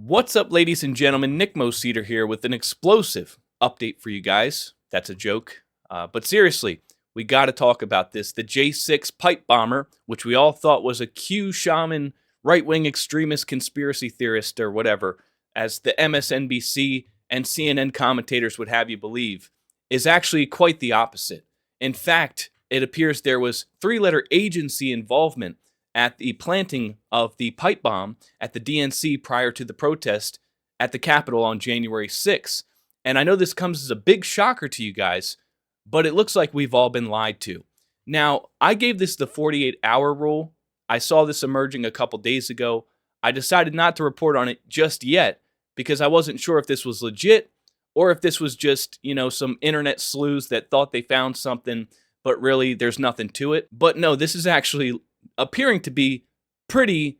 What's up, ladies and gentlemen? Nick Moseder here with an explosive update for you guys. That's a joke. But seriously, we got to talk about this. The J6 pipe bomber, which we all thought was a Q shaman, right-wing extremist conspiracy theorist or whatever, as the MSNBC and CNN commentators would have you believe, is actually quite the opposite. In fact, it appears there was three-letter agency involvement at the planting of the pipe bomb at the DNC prior to the protest at the Capitol on January 6th. And I know this comes as a big shocker to you guys, but it looks like we've all been lied to. Now, I gave this the 48-hour rule. I saw this emerging a couple days ago. I decided not to report on it just yet because I wasn't sure if this was legit or if this was just, some internet sleuths that thought they found something, but really there's nothing to it. But no, this is actually appearing to be pretty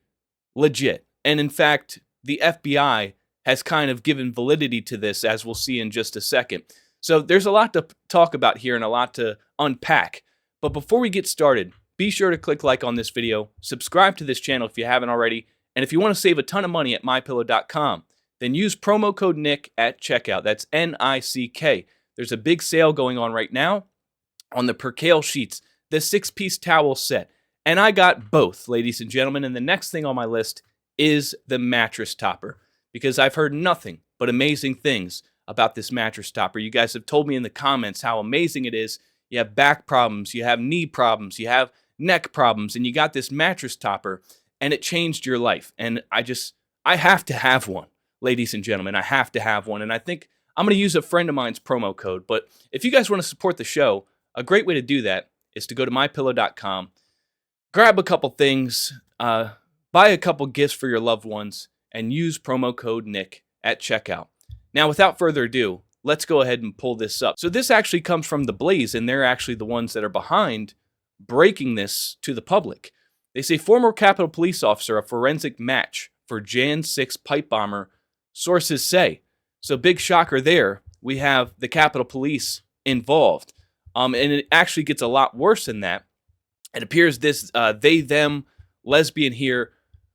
legit. And in fact, the FBI has kind of given validity to this, as we'll see in just a second. So there's a lot to talk about here and a lot to unpack. But before we get started, be sure to click like on this video, subscribe to this channel if you haven't already, and if you want to save a ton of money at MyPillow.com, then use promo code Nick at checkout. That's N-I-C-K. There's a big sale going on right now on the percale sheets, the 6-piece towel set. And I got both, ladies and gentlemen, and the next thing on my list is the mattress topper, because I've heard nothing but amazing things about this mattress topper. You guys have told me in the comments how amazing it is. You have back problems, you have knee problems, you have neck problems, and you got this mattress topper, and it changed your life. And I have to have one, ladies and gentlemen. I have to have one, and I think I'm going to use a friend of mine's promo code. But if you guys want to support the show, a great way to do that is to go to MyPillow.com, grab a couple things, buy a couple gifts for your loved ones, and use promo code Nick at checkout. Now, without further ado, let's go ahead and pull this up. So this actually comes from The Blaze, and they're actually the ones that are behind breaking this to the public. They say former Capitol Police officer, a forensic match for Jan 6 pipe bomber, sources say. So big shocker there. We have the Capitol Police involved. And it actually gets a lot worse than that. It appears this they-them lesbian here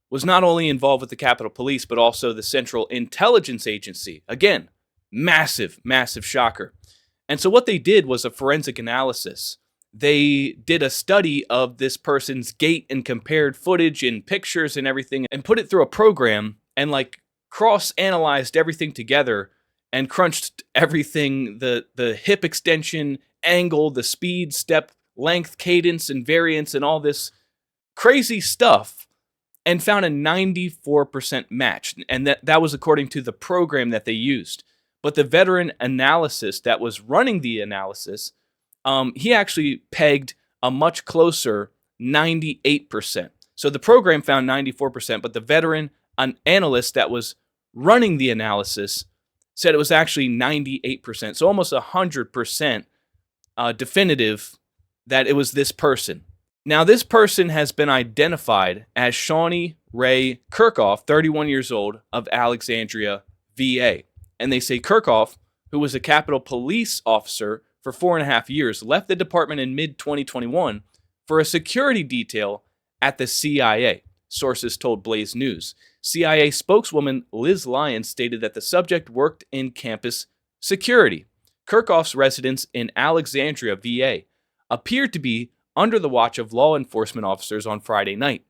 was not only involved with the Capitol Police, but also the Central Intelligence Agency. Again, massive, massive shocker. And so what they did was a forensic analysis. They did a study of this person's gait and compared footage and pictures and everything and put it through a program and cross-analyzed everything together and crunched everything, the hip extension, angle, the speed, step, length, cadence, and variance, and all this crazy stuff, and found a 94% match. And that was according to the program that they used. But the veteran analyst that was running the analysis, he actually pegged a much closer 98%. So the program found 94%, but the veteran analyst that was running the analysis said it was actually 98%. So almost 100% definitive that it was this person. Now, this person has been identified as Shawnee Ray Kirchhoff, 31 years old, of Alexandria, VA. And they say Kirchhoff, who was a Capitol Police officer for 4.5 years, left the department in mid-2021 for a security detail at the CIA, sources told Blaze News. CIA spokeswoman Liz Lyons stated that the subject worked in campus security. Kirchhoff's residence in Alexandria, VA, appeared to be under the watch of law enforcement officers on Friday night.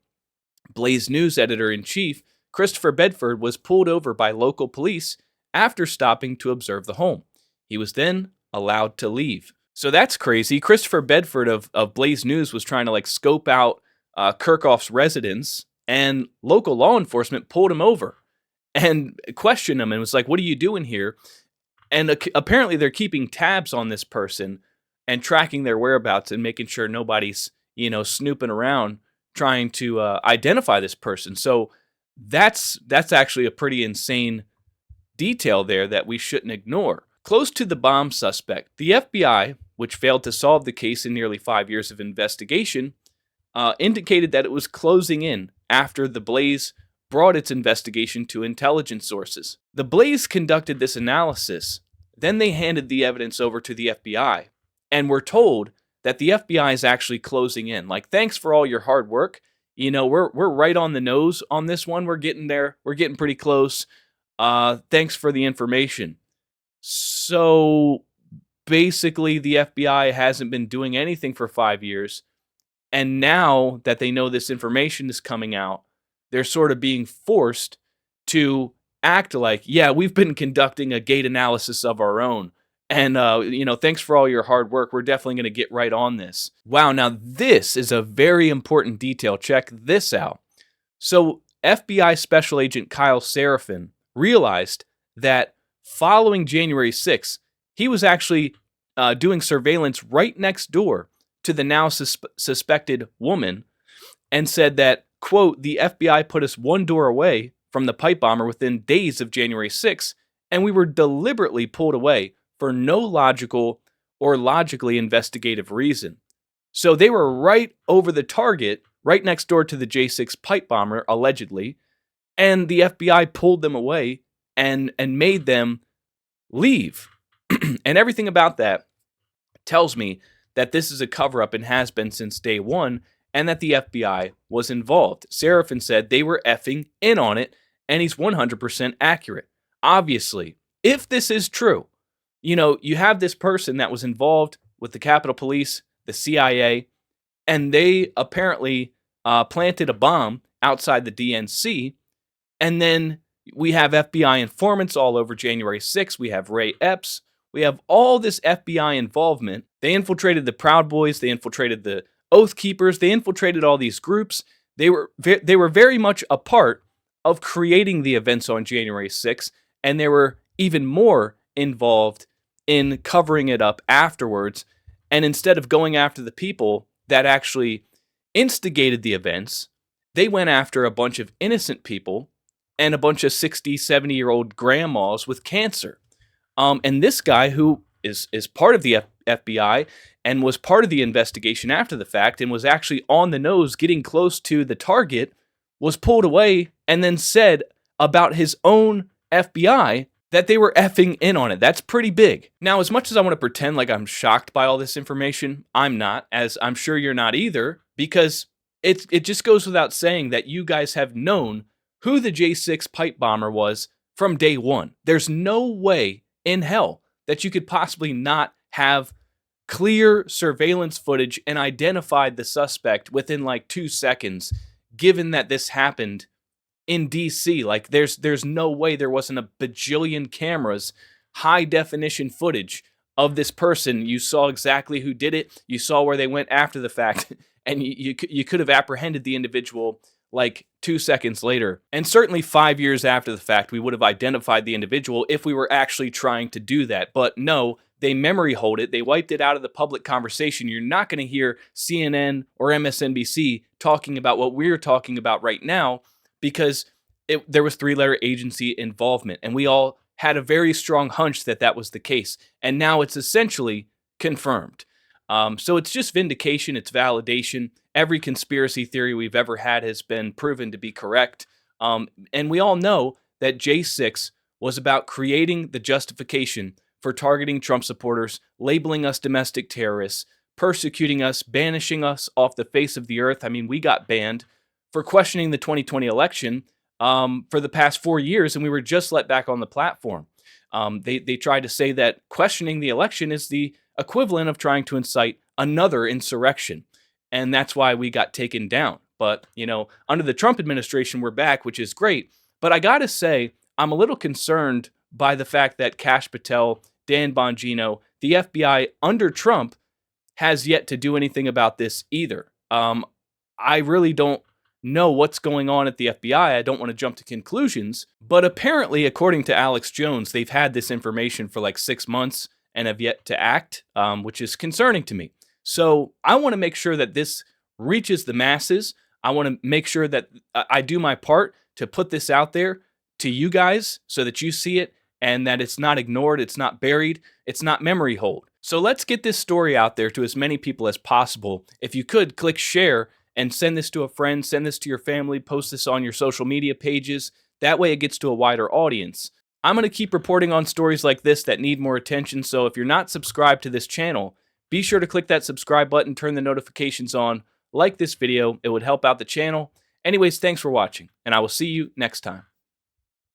Blaze News editor-in-chief Christopher Bedford was pulled over by local police after stopping to observe the home. He was then allowed to leave. So that's crazy. Christopher Bedford of Blaze News was trying to scope out Kirchhoff's residence, and local law enforcement pulled him over and questioned him and was like, "What are you doing here?" And apparently they're keeping tabs on this person and tracking their whereabouts and making sure nobody's, snooping around trying to identify this person. So that's actually a pretty insane detail there that we shouldn't ignore. Close to the bomb suspect, the FBI, which failed to solve the case in nearly 5 years of investigation, indicated that it was closing in after the Blaze brought its investigation to intelligence sources. The Blaze conducted this analysis, then they handed the evidence over to the FBI, and were told that the FBI is actually closing in. Thanks for all your hard work. We're right on the nose on this one. We're getting there. We're getting pretty close. Thanks for the information. So basically, the FBI hasn't been doing anything for 5 years. And now that they know this information is coming out, they're sort of being forced to act like, yeah, we've been conducting a gate analysis of our own. And, thanks for all your hard work. We're definitely going to get right on this. Wow, now this is a very important detail. Check this out. So, FBI Special Agent Kyle Seraphin realized that following January 6th, he was actually doing surveillance right next door to the now suspected woman, and said that, quote, the FBI put us one door away from the pipe bomber within days of January 6th, and we were deliberately pulled away for no logical or logically investigative reason. So they were right over the target, right next door to the J6 pipe bomber, allegedly, and the FBI pulled them away and made them leave. And everything about that tells me that this is a cover-up and has been since day one, and that the FBI was involved. Seraphin said they were effing in on it, and he's 100% accurate. Obviously, if this is true, you have this person that was involved with the Capitol Police, the CIA, and they apparently planted a bomb outside the DNC, and then we have FBI informants all over January 6th. We have Ray Epps. We have all this FBI involvement. They infiltrated the Proud Boys. They infiltrated the Oath Keepers. They infiltrated all these groups. They were very much a part of creating the events on January 6th, and they were even more involved in covering it up afterwards. And instead of going after the people that actually instigated the events, they went after a bunch of innocent people and a bunch of 60, 70-year-old grandmas with cancer. And this guy, who is part of the FBI and was part of the investigation after the fact and was actually on the nose getting close to the target, was pulled away and then said about his own FBI that they were effing in on it. That's pretty big. Now, as much as I want to pretend like I'm shocked by all this information, I'm not, as I'm sure you're not either, because it just goes without saying that you guys have known who the J6 pipe bomber was from day one. There's no way in hell that you could possibly not have clear surveillance footage and identified the suspect within like 2 seconds, given that this happened in DC. Like there's no way there wasn't a bajillion cameras, high definition footage of this person. You saw exactly who did it. You saw where they went after the fact, and you could have apprehended the individual like 2 seconds later. And certainly 5 years after the fact, we would have identified the individual if we were actually trying to do that. But no, they memory hold it. They wiped it out of the public conversation. You're not going to hear CNN or MSNBC talking about what we're talking about right now, because there was three-letter agency involvement, and we all had a very strong hunch that that was the case. And now it's essentially confirmed. So it's just vindication. It's validation. Every conspiracy theory we've ever had has been proven to be correct. And we all know that J6 was about creating the justification for targeting Trump supporters, labeling us domestic terrorists, persecuting us, banishing us off the face of the earth. I mean, we got banned for questioning the 2020 election for the past 4 years, and we were just let back on the platform. They tried to say that questioning the election is the equivalent of trying to incite another insurrection. And that's why we got taken down. But, under the Trump administration, we're back, which is great. But I got to say, I'm a little concerned by the fact that Kash Patel, Dan Bongino, the FBI under Trump has yet to do anything about this either. I really don't know what's going on at the FBI. I don't want to jump to conclusions. But apparently, according to Alex Jones, they've had this information for like 6 months and have yet to act, which is concerning to me. So I want to make sure that this reaches the masses. I want to make sure that I do my part to put this out there to you guys so that you see it and that it's not ignored, it's not buried, it's not memory hold. So let's get this story out there to as many people as possible. If you could, click share and send this to a friend, send this to your family, post this on your social media pages. That way it gets to a wider audience. I'm going to keep reporting on stories like this that need more attention, so if you're not subscribed to this channel, be sure to click that subscribe button, turn the notifications on, like this video. It would help out the channel. Anyways, thanks for watching, and I will see you next time.